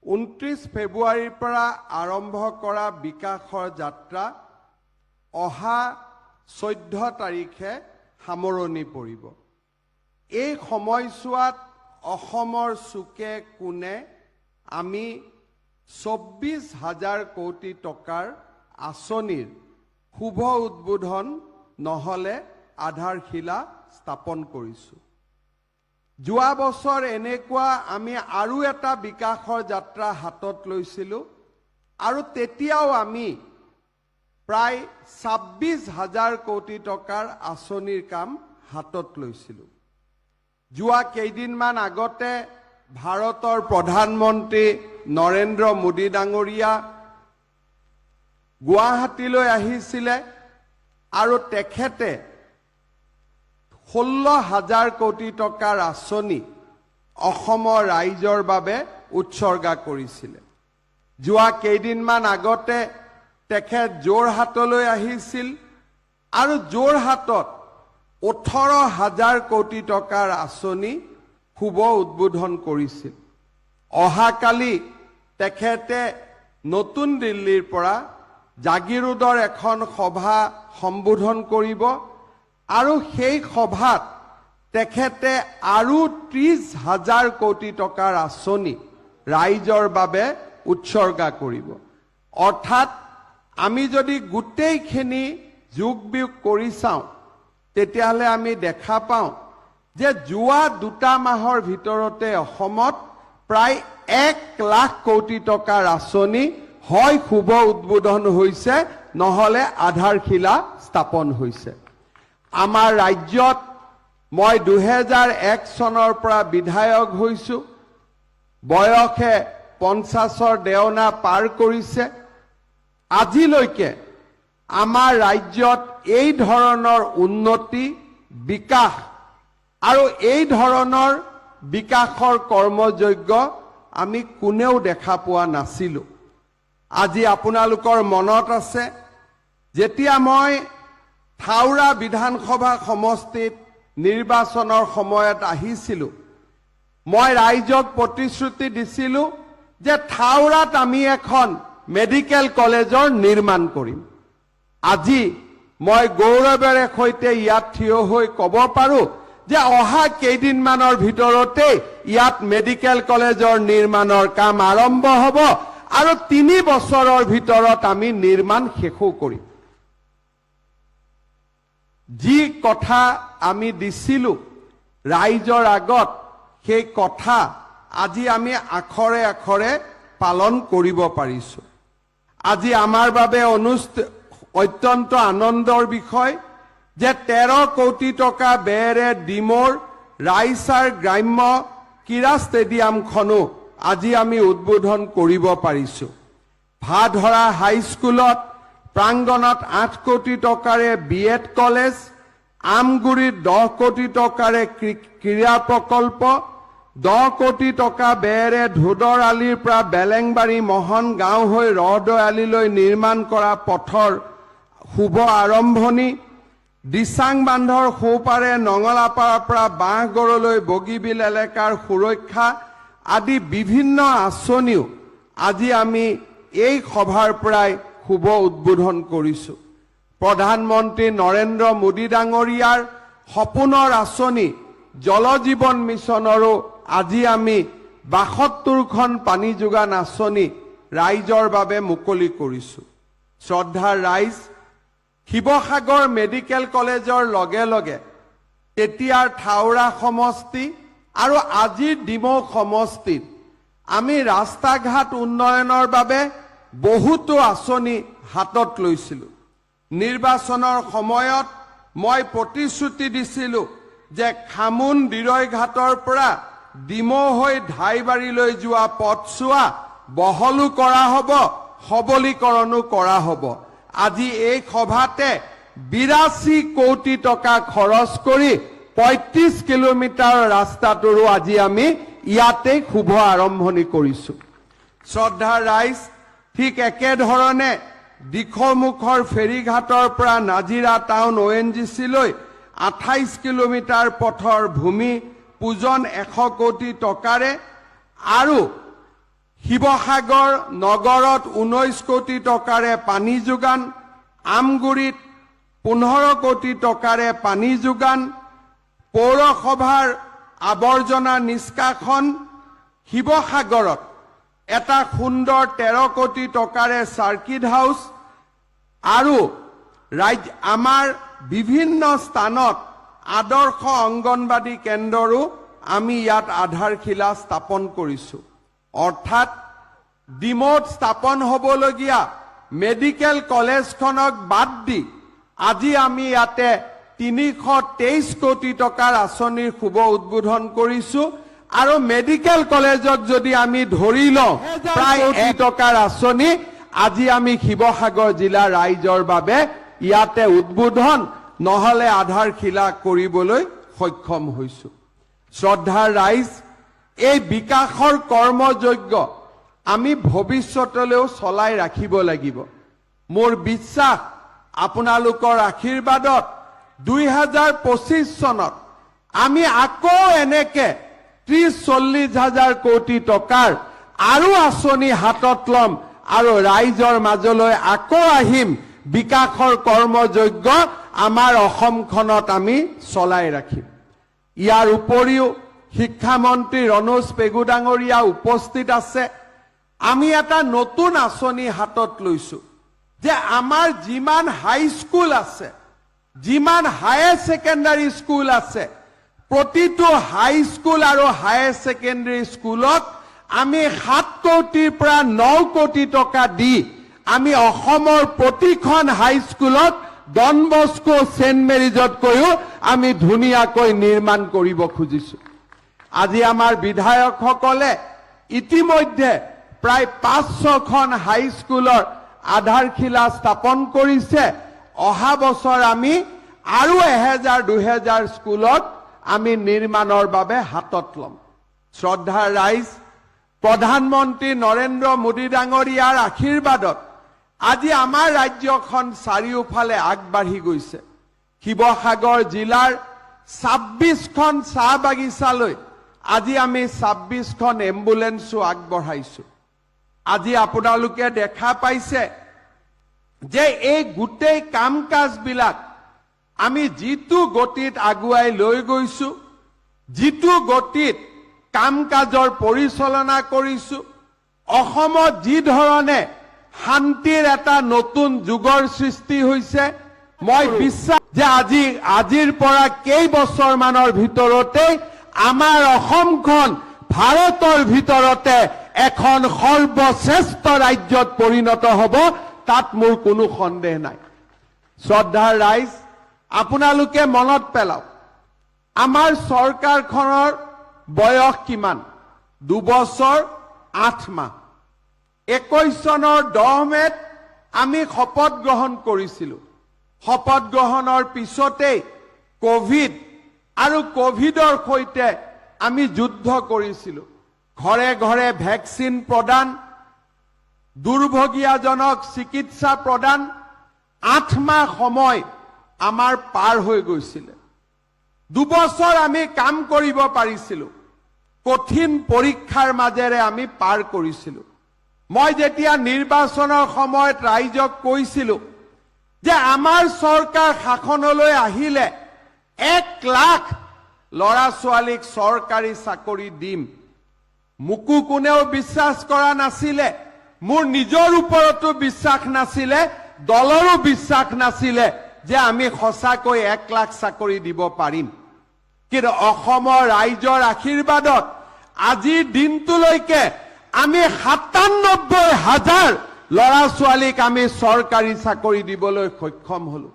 29 ফেব্ৰুৱাৰীৰ পৰা আৰম্ভ কৰা বিকাশৰ যাত্ৰা অহা 14 তাৰিখে সামৰণি পৰিব। এই সময়ছোৱাত অসমৰ চুকে কোণে আমি 24,000 কোটি টকাৰ আঁচনিৰ শুভ উদ্বোধন নহলে আধাৰশিলা স্থাপন কৰিছো। যোৱা বছৰ এনেকুৱা আমি আৰু এটা বিকাশৰ যাত্ৰা হাতত লৈছিলো আৰু তেতিয়াও আমি প্ৰায় 26,000 কোটি টকাৰ আঁচনিৰ কাম হাতত লৈছিলো। যোৱা কেইদিনমান আগতে ভাৰতৰ প্ৰধানমন্ত্ৰী নৰেন্দ্ৰ মোদী ডাঙৰীয়া গুৱাহাটীলৈ আহিছিলে আৰু তেখেতে 16,000 কোটি টকাৰ আঁচনি অসমৰ ৰাইজৰ বাবে উৎসৰ্গা কৰিছিলে। যোৱা কেইদিনমান আগতে তেখেত যোৰহাটলৈ আহিছিল আৰু যোৰহাটত 18,000 কোটি টকাৰ আঁচনি শুভ উদ্বোধন কৰিছিল। অহাকালি তেখেতে নতুন দিল্লীৰ পৰা জাগিৰোডৰ এখন সভা সম্বোধন কৰিব আৰু সেই সভাত তেখেতে আৰু 30,000 কোটি টকাৰ আঁচনি ৰাইজৰ বাবে উৎসৰ্গা কৰিব। অৰ্থাৎ আমি যদি গোটেইখিনি যোগ বিয়োগ কৰি চাওঁ তেতিয়াহ'লে আমি দেখা পাওঁ যে যোৱা 2 মাহৰ ভিতৰতে অসমত প্ৰায় 1 লাখ কোটি টকাৰ আঁচনি হয় শুভ উদ্বোধন হৈছে নহলে আধাৰশিলা স্থাপন হৈছে। আমাৰ ৰাজ্যত মই 2001 চনৰ পৰা বিধায়ক হৈছো। বয়সে 50ৰ দেওনা পাৰ কৰিছে। আজিলৈকে আমাৰ ৰাজ্যত এই ধৰণৰ উন্নতি বিকাশ আৰু এই ধৰণৰ বিকাশৰ কৰ্মযজ্ঞ আমি কোনেও দেখা পোৱা নাছিলো। আজি আপোনালোকৰ মনত আছে যেতিয়া মই থাউৰা বিধানসভা সমষ্টিত নিৰ্বাচনৰ সময়ত আহিছিলো, মই ৰাইজক প্ৰতিশ্ৰুতি দিছিলো যে থাউৰাত আমি এখন মেডিকেল কলেজৰ নিৰ্মাণ কৰিম। আজি মই গৌৰৱেৰে সৈতে ইয়াত থিয় হৈ ক'ব পাৰো যে অহা কেইদিনমানৰ ভিতৰতে ইয়াত মেডিকেল কলেজৰ নিৰ্মাণৰ কাম আৰম্ভ হ'ব আৰু 3 বছৰৰ ভিতৰত আমি নিৰ্মাণ শেষো কৰিম। যি কথা আমি দিছিলো ৰাইজৰ আগত সেই কথা আজি আমি আখৰে আখৰে পালন কৰিব পাৰিছো। আজি আমাৰ বাবে অত্যন্ত আনন্দৰ বিষয় যে 13 কোটি টকা ব্যয়েৰে ডিমৌৰ ৰাইচাৰ গ্ৰাম্য ক্ৰীড়া ষ্টেডিয়ামখনো আজি আমি উদ্বোধন কৰিব পাৰিছো। ভাধৰা হাইস্কুলত প্ৰাংগণত 8 কোটি টকাৰে বিএড কলেজ, আমগুৰিত 10 কোটি টকাৰে ক্ৰীড়া প্ৰকল্প, 10 কোটি টকা ব্যয়েৰে ধোদৰ আলিৰ পৰা বেলেংবাৰী মহন গাঁও হৈ ৰহদৈ আলিলৈ নিৰ্মাণ কৰা পথৰ শুভ আৰম্ভণি, দিচাং বান্ধৰ সোঁপাৰে নঙলাপাৰাৰ পৰা বাঁহগড়লৈ বগীবিল এলেকাৰ সুৰক্ষা আদি বিভিন্ন আঁচনিও আজি আমি এই সভাৰ পৰাই শুভ উদ্বোধন কৰিছো। প্ৰধানমন্ত্ৰী নৰেন্দ্ৰ মোদী ডাঙৰীয়াৰ সপোনৰ আঁচনি জল জীৱন মিছনৰো আজি আমি 72খন পানী যোগান আঁচনি ৰাইজৰ বাবে মুকলি কৰিছো। শ্ৰদ্ধাৰ ৰাইজ, শিৱসাগৰ মেডিকেল কলেজৰ লগে লগে তেতিয়াৰ থাউৰা সমষ্টি আৰু আজিৰ ডিমৌ সমষ্টিত আমি ৰাস্তা ঘাট উন্নয়নৰ বাবে বহুতো আঁচনি হাতত লৈছিলো। নিৰ্বাচনৰ সময়ত মই প্ৰতিশ্ৰুতি দিছিলো যে খামুন দিৰৈঘাটৰ পৰা ডিমৌ হৈ ধাইবাৰীলৈ যোৱা পথছোৱা বহলো কৰা হ'ব, সবলীকৰণো কৰা হ'ব। আজি এই সভাতে 82 কোটি টকা খৰচ কৰি 35 কিলোমিটাৰ ৰাস্তাটোৰো আজি আমি ইয়াতে শুভ আৰম্ভণি কৰিছো। শ্ৰদ্ধাৰ ৰাইজ, ঠিক একেধৰণে দিখৌমুখৰ ফেৰীঘাটৰ পৰা নাজিৰা টাউন ONGCলৈ 28 কিলোমিটাৰ পথৰ ভূমি পূজন 100 কোটি টকাৰে আৰু শিৱসাগৰ নগৰত 19 কোটি টকাৰে পানী যোগান, আমগুৰিত 15 কোটি টকাৰে পানী যোগান, পৌৰসভাৰ আৱৰ্জনা নিষ্কাশন, শিৱসাগৰত এটা সুন্দৰ 13 কোটি টকাৰে চাৰ্কিট হাউচ আৰু আমাৰ বিভিন্ন স্থানত আদৰ্শ অংগনবাদী কেন্দ্ৰৰো আমি ইয়াত আধাৰশিলা স্থাপন কৰিছো। অৰ্থাৎ ডিমোত স্থাপন হ'বলগীয়া মেডিকেল কলেজখনক বাদ দি আজি আমি ইয়াতে 323 কোটি টকাৰ আঁচনিৰ শুভ উদ্বোধন কৰিছো আৰু মেডিকেল কলেজক যদি আমি ধৰি লওঁ প্ৰায় 1 কোটি টকাৰ আঁচনি আজি আমি শিৱসাগৰ জিলাৰ ৰাইজৰ বাবে ইয়াতে উদ্বোধন নহলে আধাৰশিলা কৰিবলৈ সক্ষম হৈছো। শ্ৰদ্ধাৰ ৰাইজ, এই বিকাশৰ কৰ্মযজ্ঞ আমি ভৱিষ্যতলৈও চলাই ৰাখিব লাগিব। মোৰ বিশ্বাস আপোনালোকৰ আশীৰ্বাদত 2025 চনত আমি আকৌ এনেকে 30-40 হাজাৰ কোটি টকাৰ আৰু আঁচনি হাতত ল'ম আৰু ৰাইজৰ মাজলৈ আকৌ আহিম। বিকাশৰ কৰ্মযজ্ঞ আমাৰ অসমখনত আমি চলাই ৰাখিম। ইয়াৰ উপৰিও শিক্ষামন্ত্ৰী ৰণোজ পেগু ডাঙৰীয়া উপস্থিত আছে। আমি এটা নতুন আঁচনি হাতত লৈছো যে আমাৰ যিমান হাইস্কুল আছে, যিমান হায়াৰ ছেকেণ্ডাৰী স্কুল আছে, প্ৰতিটো হাইস্কুল আৰু হায়াৰ ছেকেণ্ডাৰী স্কুলত আমি 7 কোটিৰ পৰা 9 কোটি টকা দি আমি অসমৰ প্ৰতিখন হাইস্কুলত ডন বস্কো সেন্ট মেৰিজতকৈও আমি ধুনীয়াকৈ নিৰ্মাণ কৰিব খুজিছো। আজি আমাৰ বিধায়কসকলে ইতিমধ্যে প্ৰায় 500খন হাইস্কুলৰ আধাৰশিলা স্থাপন কৰিছে। অহা বছৰ আমি আৰু 1000-2000 স্কুলত আমি নিৰ্মাণৰ বাবে হাতত ল'ম। শ্ৰদ্ধাৰ ৰাইজ, প্ৰধানমন্ত্ৰী নৰেন্দ্ৰ মোদী ডাঙৰীয়াৰ আশীৰ্বাদত আজি আমাৰ ৰাজ্যখন চাৰিওফালে আগবাঢ়ি গৈছে। শিৱসাগৰ জিলাৰ 26খন চাহ বাগিচালৈ আজি আমি 26খন এম্বুলেন্সো আগবঢ়াইছো। আজি আপোনালোকে দেখা পাইছে যে এই গোটেই কাম কাজবিলাক আমি যিটো গতিত আগুৱাই লৈ গৈছো, যিটো গতিত কাম কাজৰ পৰিচালনা কৰিছো, অসমত যি ধৰণে শান্তিৰ এটা নতুন যুগৰ সৃষ্টি হৈছে, মই বিশ্বাস যে আজিৰ পৰা কেইবছৰমানৰ ভিতৰতে আমাৰ অসমখন ভাৰতৰ ভিতৰতে এখন সৰ্বশ্ৰেষ্ঠ ৰাজ্যত পৰিণত হ'ব, তাত মোৰ কোনো সন্দেহ নাই। শ্ৰদ্ধাৰ ৰাইজ, আপোনালোকে মনত পেলাওক আমাৰ চৰকাৰখনৰ বয়স কিমান? 2 বছৰ 8 মাহ। 21 চনৰ 10 মেত আমি শপত গ্ৰহণ কৰিছিলো। শপত গ্ৰহণৰ পিছতেই কোভিড আৰু কোভিডৰ সৈতে আমি যুদ্ধ কৰিছিলো। ঘৰে ঘৰে ভেকচিন প্ৰদান, দুৰ্ভগীয়াজনক চিকিৎসা প্ৰদান, 8 মাহ সময় আমাৰ পাৰ হৈ গৈছিল। 2 বছৰ আমি কাম কৰিব পাৰিছিলো। কঠিন পৰীক্ষাৰ মাজেৰে আমি পাৰ কৰিছিলো। মই যেতিয়া নিৰ্বাচনৰ সময়ত ৰাইজক কৈছিলো যে আমাৰ চৰকাৰ শাসনলৈ আহিলে 1 লাখ ল'ৰা ছোৱালীক চৰকাৰী চাকৰি দিম, মোকো কোনেও বিশ্বাস কৰা নাছিলে। মোৰ নিজৰ ওপৰতো বিশ্বাস নাছিলে, দলৰো বিশ্বাস নাছিলে যে আমি সঁচাকৈ 1 লাখ চাকৰি দিব পাৰিম। কিন্তু অসমৰ ৰাইজৰ আশীৰ্বাদত আজিৰ দিনটোলৈকে আমি 97,000 ল'ৰা ছোৱালীক আমি চৰকাৰী চাকৰি দিবলৈ সক্ষম হলো।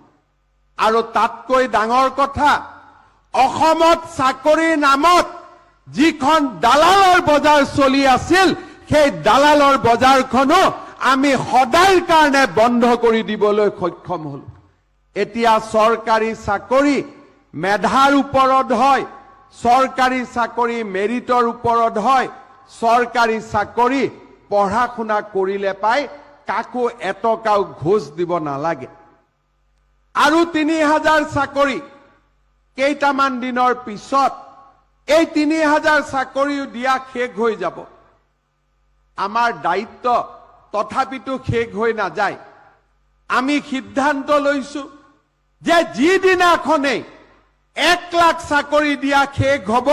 আৰু তাতকৈ ডাঙৰ কথা, অসমত চাকৰিৰ নামত যিখন দালালৰ বজাৰ চলি আছিল, সেই দালালৰ বজাৰখনো আমি সদায়ৰ কাৰণে বন্ধ কৰি দিবলৈ সক্ষম হলো। এতিয়া চৰকাৰী চাকৰি মেধাৰ ওপৰত হয়, চৰকাৰী চাকৰি মেৰিটৰ ওপৰত হয়, চৰকাৰী চাকৰি পঢ়া শুনা কৰিলে পাই, কাকো এটকাও ঘোষ দিব নালাগে। আৰু 3000 চাকৰি কেইটামান দিনৰ পিছত এই 3000 চাকৰিও দিয়া শেষ হৈ যাব। আমাৰ দায়িত্ব তথাপিতো শেষ হৈ নাযায়। আমি সিদ্ধান্ত লৈছো যে যিদিনাখনেই 1 লাখ চাকৰি দিয়া শেষ হ'ব,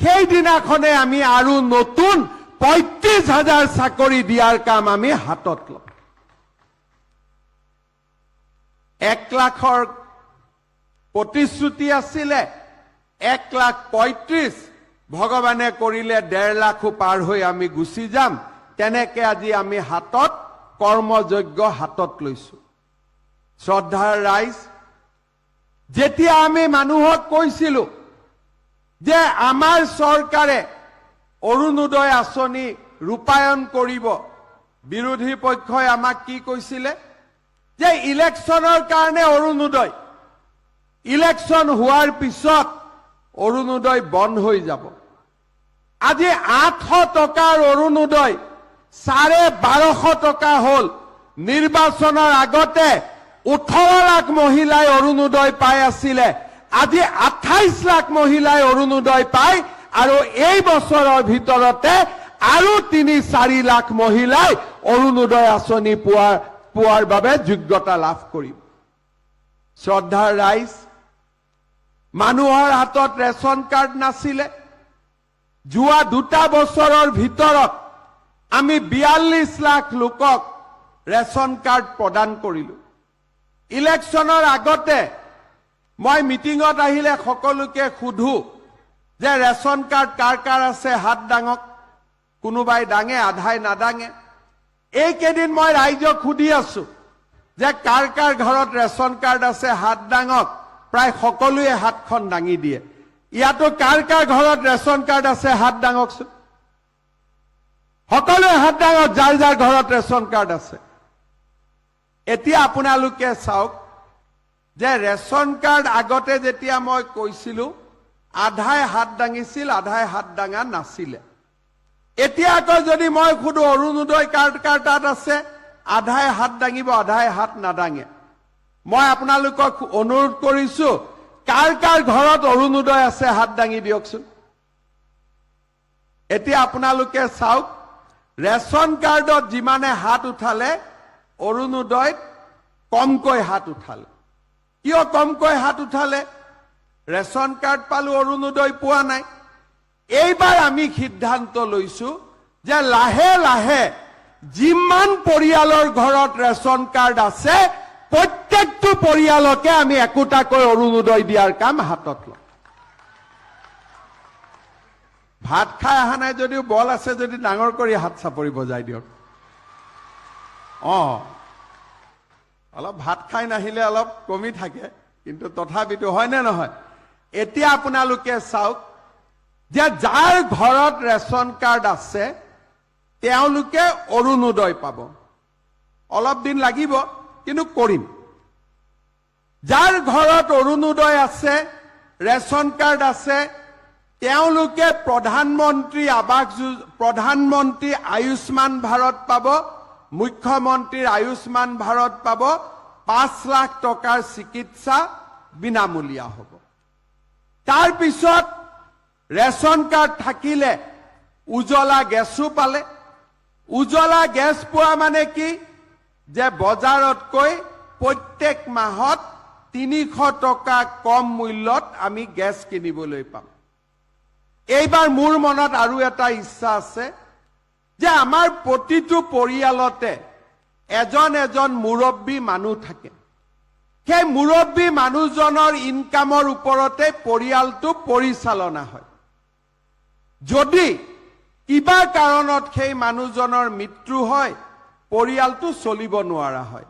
সেইদিনাখনে আমি আৰু নতুন 35,000 চাকৰি দিয়াৰ কাম আমি হাতত ল'ম। 1 লাখৰ প্ৰতিশ্ৰুতি আছিলে, 1,35,000 ভগৱানে কৰিলে 1.5 লাখো পাৰ হৈ আমি গুচি যাম। তেনেকে আজি আমি হাতত কৰ্মযজ্ঞ হাতত লৈছো। শ্ৰদ্ধাৰ ৰাইজ, যেতিয়া আমি মানুহক কৈছিলো যে আমাৰ চৰকাৰে অৰুণোদয় আঁচনি ৰূপায়ণ কৰিব, বিৰোধী পক্ষই আমাক কি কৈছিলে যে ইলেকশ্যনৰ কাৰণে অৰুণোদয়, ইলেকশ্যন হোৱাৰ পিছত অৰুণোদয় বন্ধ হৈ যাব। আজি 800 টকাৰ অৰুণোদয় 1250 টকা হ'ল। নিৰ্বাচনৰ আগতে 18 লাখ মহিলাই অৰুণোদয় পাই আছিলে, আজি 28 লাখ মহিলাই অৰুণোদয় পায়, আৰু এই বছৰৰ ভিতৰতে আৰু 3-4 লাখ মহিলাই অৰুণোদয় আঁচনি পোৱাৰ বাবে যোগ্যতা লাভ কৰিব। শ্ৰদ্ধাৰ ৰাইজ, মানুহৰ হাতত ৰেচন কাৰ্ড নাছিলে। যোৱা 2 বছৰৰ ভিতৰত আমি 42 লাখ লোকক ৰেচন কাৰ্ড প্ৰদান কৰিলো। ইলেকশ্যনৰ আগতে মই মিটিঙত আহিলে সকলোকে সুধো যে ৰেচন কাৰ্ড কাৰ কাৰ আছে, হাত দাঙক। কোনোবাই দাঙে, আধাই নাদাঙে। এইকেইদিন মই ৰাইজক সুধি আছো যে কাৰ কাৰ ঘৰত ৰেচন কাৰ্ড আছে, হাত দাঙক। প্ৰায় সকলোৱে হাতখন দাঙি দিয়ে। ইয়াতো কাৰ কাৰ ঘৰত ৰেচন কাৰ্ড আছে, হাত দাঙকচোন। সকলোৱে হাত দাঙক যাৰ যাৰ ঘৰত ৰেচন কাৰ্ড আছে। এতিয়া আপোনালোকে চাওক যে ৰেচন কাৰ্ড আগতে যেতিয়া মই কৈছিলো, আধাই হাত দাঙিছিল, আধাই হাত দাঙা নাছিলে। এতিয়া আকৌ যদি মই সুধো অৰুণোদয় কাৰ্ড কাৰ তাত আছে, আধাই হাত দাঙিব, আধাই হাত নাদাঙে। মই আপোনালোকক অনুৰোধ কৰিছো, কাৰ কাৰ ঘৰত অৰুণোদয় আছে হাত দাঙি দিয়কচোন। এতিয়া আপোনালোকে চাওক, ৰেচন কাৰ্ডত যিমানে হাত উঠালে, অৰুণোদয়ত কমকৈ হাত উঠালে। কিয় কমকৈ হাত উঠালে? ৰেচন কাৰ্ড পালো, অৰুণোদয় পোৱা নাই। এইবাৰ আমি সিদ্ধান্ত লৈছো যে লাহে লাহে যিমান পৰিয়ালৰ ঘৰত ৰেচন কাৰ্ড আছে, প্ৰত্যেকটো পৰিয়ালকে আমি একোটাকৈ অৰুণোদয় দিয়াৰ কাম হাতত লম। ভাত খাই অহা নাই যদিও বল আছে যদি ডাঙৰ কৰি হাত চাপৰি বজাই দিয়ক। অলপ ভাত খাই নাহিলে অলপ কমি থাকে, কিন্তু তথাপিতো হয়নে নহয়? এতিয়া আপোনালোকে চাওক যে যাৰ ঘৰত ৰেচন কাৰ্ড আছে তেওঁলোকে অৰুণোদয় পাব। অলপ দিন লাগিব, কিন্তু কৰিম। যাৰ ঘৰত অৰুণোদয় আছে, ৰেচন কাৰ্ড আছে, তেওঁলোকে প্ৰধানমন্ত্ৰী আয়ুষ্মান ভাৰত পাব, মুখ্যমন্ত্ৰীৰ আয়ুষ্মান ভাৰত পাব। 5 লাখ টকাৰ চিকিৎসা বিনামূলীয়া হ'ব। তাৰ পিছত ৰেচন কাৰ্ড থাকিলে উজ্বলা গেছো পালে। উজ্বলা গেছ পোৱা মানে কি? যে বজাৰতকৈ প্ৰত্যেক মাহত 300 টকা কম মূল্যত আমি গেছ কিনিবলৈ পাম। এইবাৰ মোৰ মনত আৰু এটা ইচ্ছা আছে যে আমাৰ প্ৰতিটো পৰিয়ালতে এজন এজন মুৰব্বী মানুহ থাকে। সেই মুৰব্বী মানুহজনৰ ইনকামৰ ওপৰতে পৰিয়ালটো পৰিচালনা হয়। যদি কিবা কাৰণত সেই মানুহজনৰ মৃত্যু হয়, পৰিয়ালটো চলিব নোৱাৰা হয়।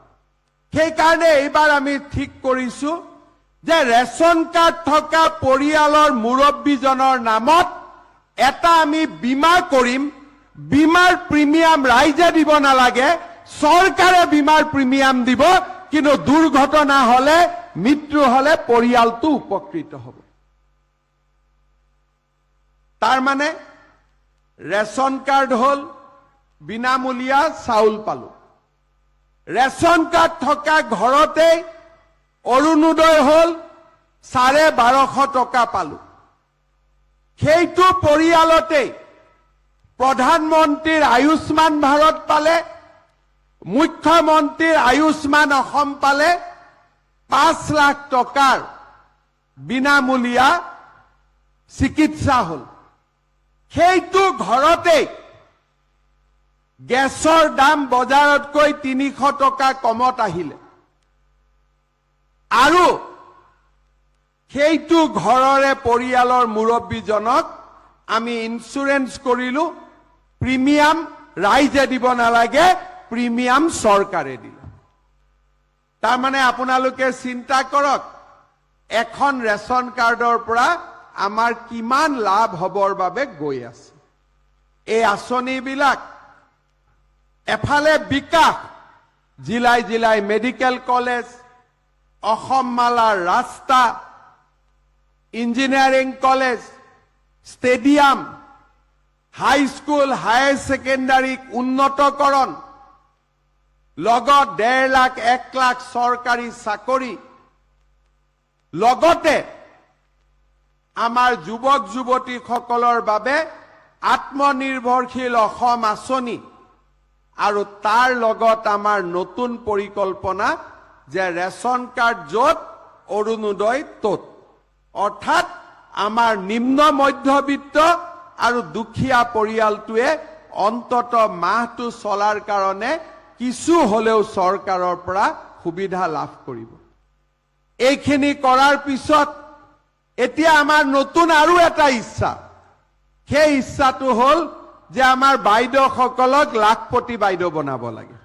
সেইকাৰণে এইবাৰ আমি ঠিক কৰিছো যে ৰেচন কাৰ্ড থকা পৰিয়ালৰ মুৰব্বীজনৰ নামত এটা আমি বীমা কৰিম। বীমাৰ প্ৰিমিয়াম ৰাইজে দিব নালাগে, চৰকাৰে বীমাৰ প্ৰিমিয়াম দিব। কিন্তু দুৰ্ঘটনা হলে, মৃত্যু হলে পৰিয়ালটো উপকৃত হ'ব। তাৰ মানে ৰেচন কাৰ্ড হ'ল, বিনামূলীয়া চাউল পালো। ৰেচন কাৰ্ড থকা ঘৰতে অৰুণোদয় হ'ল, 1250 টকা পালো। সেইটো পৰিয়ালতে প্ৰধানমন্ত্ৰীৰ আয়ুষ্মান ভাৰত পালে, মুখ্যমন্ত্ৰীৰ আয়ুষ্মান অসম পালে, 5 লাখ টকাৰ বিনামূলীয়া চিকিৎসা হল। সেইটো ঘৰতেই গেছৰ দাম বজাৰতকৈ 300 টকা কমত আহিলে আৰু সেইটো ঘৰৰে পৰিয়ালৰ মুৰব্বীজনক আমি ইন্সুৰেন্স কৰিলো। প্ৰিমিয়াম ৰাইজে দিব নালাগে, প্ৰিমিয়াম চৰকাৰে দিলে। তাৰমানে আপোনালোকে চিন্তা কৰক, এখন ৰেচন কাৰ্ডৰ পৰা আমাৰ কিমান লাভ হবৰ বাবে গৈ আছে। এই আঁচনিবিলাক এফালে বিকাশ, জিলাই জিলাই মেডিকেল কলেজ, অসম মালাৰ ৰাস্তা, engineering college, stadium, high school, higher ছেকেণ্ডাৰীক উন্নতকৰণ, লগত 1.5 লাখ 1 লাখ চৰকাৰী চাকৰি, লগতে আমাৰ যুৱক যুৱতীসকলৰ বাবে আত্মনিৰ্ভৰশীল অসম আঁচনি আৰু তাৰ লগত আমাৰ নতুন পৰিকল্পনা যে ৰেচন কাৰ্ড য'ত, অৰুণোদয় ত'ত। অৰ্থাৎ আমাৰ নিম্ন মধ্যবিত্ত আৰু দুখীয়া পৰিয়ালটোৱে অন্তত মাহটো চলাৰ কাৰণে কিছু হলেও চৰকাৰৰ পৰা সুবিধা লাভ কৰিব। এইখিনি কৰাৰ পিছত এতিয়া আমাৰ নতুন আৰু এটা ইচ্ছা। সেই ইচ্ছাটো হল যে আমাৰ বাইদেউসকলক লাখপতি বাইদেউ বনাব লাগে।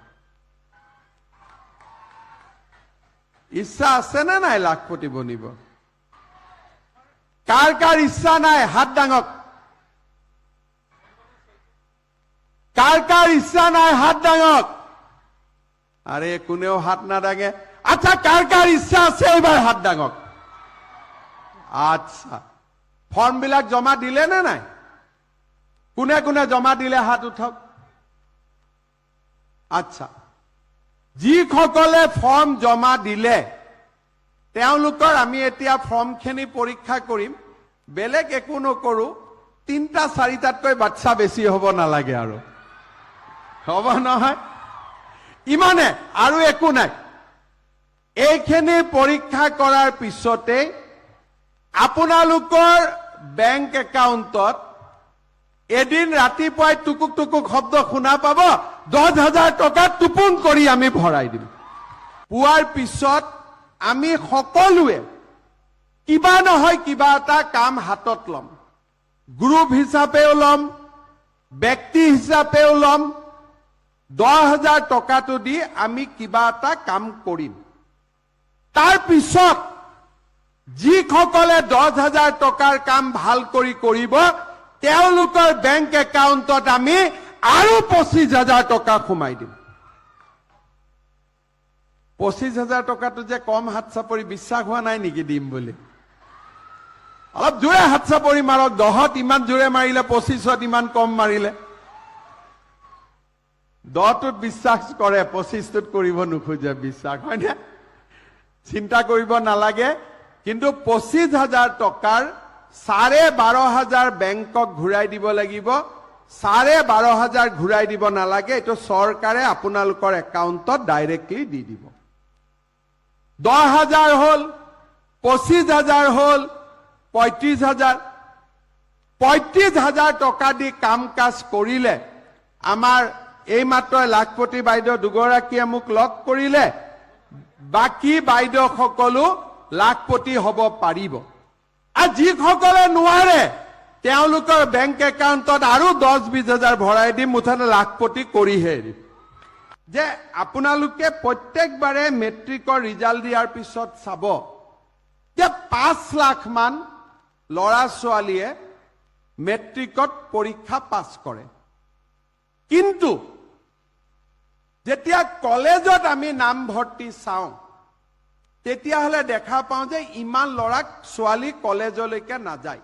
ইচ্ছা আছে নে নাই লাখপতি বনিব? কাৰ কাৰ ইচ্ছা নাই হাত দাঙক। কাৰ কাৰ ইচ্ছা নাই হাত দাঙক। আৰে কোনেও হাত নাদাঙে। আচ্ছা, কাৰ কাৰ ইচ্ছা আছে এইবাৰ হাত দাঙক। আচ্ছা, ফৰ্মবিলাক জমা দিলে নে নাই? কোনে কোনে জমা দিলে হাত উঠক। আচ্ছা, যিসকলে ফৰ্ম জমা দিলে তেওঁলোকৰ আমি এতিয়া ফৰ্মখিনি পৰীক্ষা কৰিম। বেলেগ একো নকৰো, 3-4টাতকৈ বাচ্চা বেছি হ'ব নালাগে আৰু। হ'ব নহয়? ইমানে, আৰু একো নাই। এইখিনি পৰীক্ষা কৰাৰ পিছতে আপোনালোকৰ বেংক একাউণ্টত এদিন ৰাতিপুৱাই টুকুক টুকুক শব্দ শুনা পাব, 10,000 টকা টুপুন কৰি আমি ভৰাই দিম। পোৱাৰ পিছত আমি সকলোৱে কিবা নহয় কিবা এটা কাম হাতত ল'ম। গ্ৰুপ হিচাপেও ল'ম, ব্যক্তি হিচাপেও ল'ম। 10,000 টকাটো দি আমি কিবা এটা কাম কৰিম। তাৰ পিছত যিসকলে 10,000 টকাৰ কাম ভাল কৰি কৰিব তেওঁলোকৰ বেংক একাউণ্টত আমি আৰু 25,000 টকা সোমাই দিম। 25,000 টকাটো যে কম হাত চাপৰি, বিশ্বাস হোৱা নাই নেকি দিম বুলি? অলপ জোৰে হাত চাপৰি মাৰক। 10ত ইমান জোৰে মাৰিলে, 25ত ইমান কম মাৰিলে। 10টোত বিশ্বাস কৰে, 25টোত কৰিব নোখোজে বিশ্বাস, হয়নে? চিন্তা কৰিব নালাগে। কিন্তু 25,000 টকাৰ 12,500 বেংকক ঘূৰাই দিব লাগিব। 12,500 ঘূৰাই দিব নালাগে, এইটো চৰকাৰে আপোনালোকৰ একাউণ্টত ডাইৰেক্টলি দি দিব। 10,000 হল, 25,000 হল, 35,000। 35,000 টকা দি কাম কাজ কৰিলে আমাৰ এইমাত্ৰ লাখপতি বাইদেউ দুগৰাকীয়ে মোক লগ কৰিলে, বাকী বাইদেউ সকলো লাখপতি হ'ব পাৰিব। আৰু যিসকলে নোৱাৰে তেওঁলোকৰ বেংক একাউণ্টত আৰু 10-20,000 ভৰাই দিম, মুঠতে লাখপতি কৰিহে এৰিম। যে আপোনালোকে প্ৰত্যেকবাৰে মেট্ৰিকৰ ৰিজাল্ট দিয়াৰ পিছত চাব যে 5 লাখ মান ল'ৰা ছোৱালীয়ে মেট্ৰিকত পৰীক্ষা পাছ কৰে। কিন্তু যেতিয়া কলেজত আমি নামভৰ্তি চাওঁ তেতিয়াহ'লে দেখা পাওঁ যে ইমান ল'ৰা ছোৱালী কলেজলৈকে নাযায়।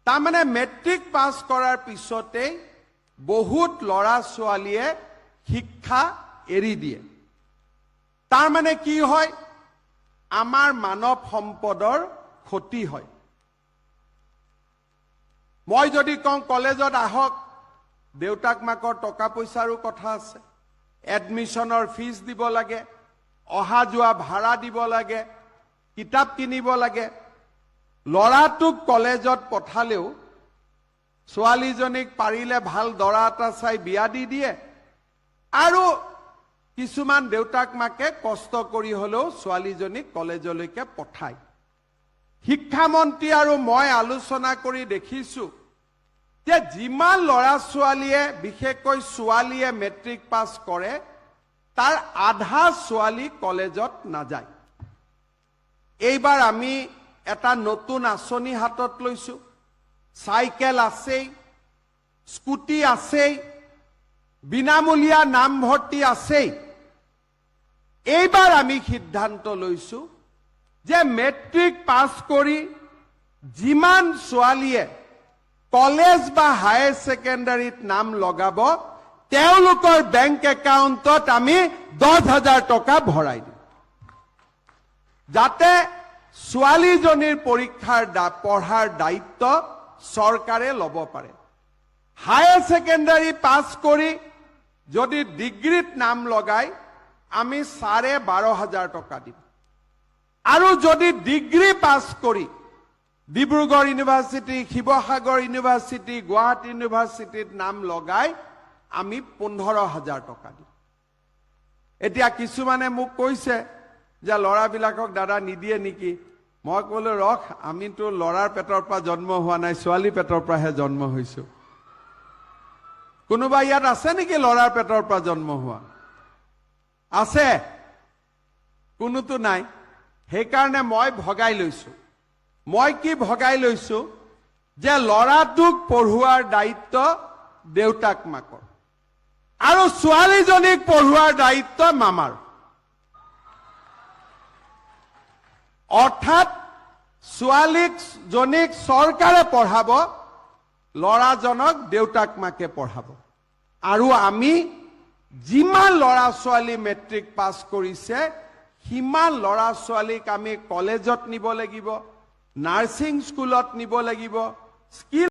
তাৰমানে মেট্ৰিক পাছ কৰাৰ পিছতেই বহুত ল'ৰা ছোৱালীয়ে শিক্ষা এৰি দিয়ে। তাৰমানে কি হয়, আমাৰ মানৱ সম্পদৰ ক্ষতি হয়। মই যদি কওঁ কলেজত আহক, দেউতাক মাকৰ টকা পইচাৰো কথা আছে, এডমিশনৰ ফিজ দিব লাগে, অহা যোৱা ভাড়া দিব লাগে, কিতাপ কিনিব লাগে। ল'ৰাটোক কলেজত পঠালেও ছোৱালীজনীক পাৰিলে ভাল দৰা এটা চাই বিয়া দি দিয়ে, আৰু কিছুমান দেউতাক মাকে কষ্ট কৰি হলেও ছোৱালীজনীক কলেজলৈকে পঠায়। শিক্ষামন্ত্ৰী আৰু মই আলোচনা কৰি দেখিছো যে যিমান ল'ৰা ছোৱালীয়ে, বিশেষকৈ ছোৱালীয়ে মেট্ৰিক পাছ কৰে, তাৰ আধা ছোৱালী কলেজত নাযায়। এইবাৰ আমি এটা নতুন আঁচনি হাতত লৈছো। চাইকেল আছেই, স্কুটি আছেই, বিনামূলীয়া নামভৰ্তি আছেই। এইবাৰ আমি সিদ্ধান্ত লৈছো যে মেট্ৰিক পাছ কৰি যিমান ছোৱালীয়ে কলেজ বা হায়াৰ ছেকেণ্ডাৰীত নাম লগাব, তেওঁলোকৰ বেংক একাউণ্টত আমি 10,000 টকা ভৰাই দিম, যাতে ছোৱালীজনীৰ পঢ়াৰ দায়িত্ব চৰকাৰে ল'ব পাৰে। হায়াৰ ছেকেণ্ডাৰী পাছ কৰি যদি ডিগ্ৰীত নাম লগাই আমি 12,500 টকা দিম, আৰু যদি ডিগ্ৰী পাছ কৰি ডিব্ৰুগড় ইউনিভাৰ্চিটি, শিৱসাগৰ ইউনিভাৰ্চিটি, গুৱাহাটী ইউনিভাৰ্চিটিত নাম লগাই আমি 15,000 টকা দিম। এতিয়া কিছুমানে মোক কৈছে যে ল'ৰাবিলাকক দাদা নিদিয়ে নেকি? মই ক'লো ৰখ, আমিতো ল'ৰাৰ পেটৰ পৰা জন্ম হোৱা নাই, ছোৱালী পেটৰ পৰাহে জন্ম হৈছো। কোনোবা ইয়াত আছে নেকি ল'ৰাৰ পেটৰ পৰা জন্ম হোৱা? আছে? কোনোতো নাই। সেইকাৰণে মই ভগাই লৈছো। মই কি ভগাই লৈছো যে ল'ৰাটোক পঢ়ুৱাৰ দায়িত্ব দেউতাক মাকৰ, আৰু ছোৱালীজনীক পঢ়ুৱাৰ দায়িত্ব মামাৰ। অৰ্থাৎ ছোৱালীজনীক চৰকাৰে পঢ়াব, ল'ৰাজনক দেউতাক মাকে পঢ়াব। আৰু আমি যিমান ল'ৰা ছোৱালী মেট্ৰিক পাছ কৰিছে, সিমান ল'ৰা ছোৱালীক আমি কলেজত নিব লাগিব, নাৰ্ছিং স্কুলত নিব লাগিব, স্কিল